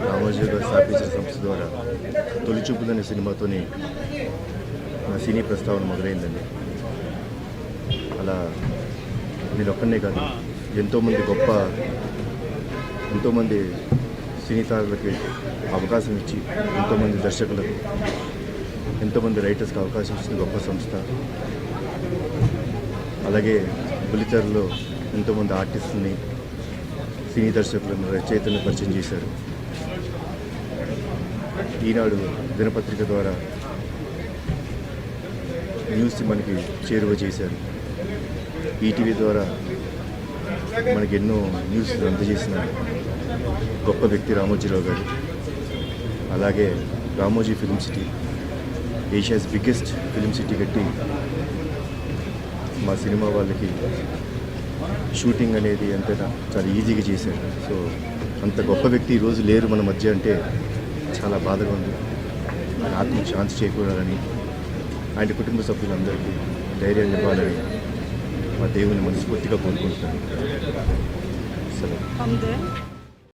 రామోజీ గారు స్థాపించిన సంస్థ ద్వారా తొలి చూపులనే సినిమాతోని నా సినీ ప్రస్తావన మొదలైందండి. అలా నేను ఒక్కనే కాదు, ఎంతోమంది సినీ తారులకి అవకాశం ఇచ్చి, ఎంతోమంది దర్శకులకు, ఎంతోమంది రైటర్స్కి అవకాశం ఇచ్చిన గొప్ప సంస్థ. అలాగే బుల్లితెరలో ఎంతోమంది ఆర్టిస్టులని, సినీ దర్శకులను, రచయితలను పరిచయం చేశారు. ఈనాడు దినపత్రిక ద్వారా న్యూస్ మనకి చేరువ చేశారు. ఈటీవీ ద్వారా మనకి ఎన్నో న్యూస్ అందజేసిన గొప్ప వ్యక్తి రామోజీరావు గారు. అలాగే Ramoji film city, Asia's biggest film city కట్టి మా సినిమా వాళ్ళకి షూటింగ్ అనేది అంతేనా చాలా ఈజీగా చేశారు. సో అంత గొప్ప వ్యక్తి ఈరోజు లేరు మన మధ్య అంటే చాలా బాధగా ఉంది. ఆయన ఆత్మకు శాంతి చేకూరాలని, ఆయన కుటుంబ సభ్యులందరికీ ధైర్యాన్ని ఇవ్వాలని మా దేవుని మనస్ఫూర్తిగా కోరుకుంటున్నాను. సరే.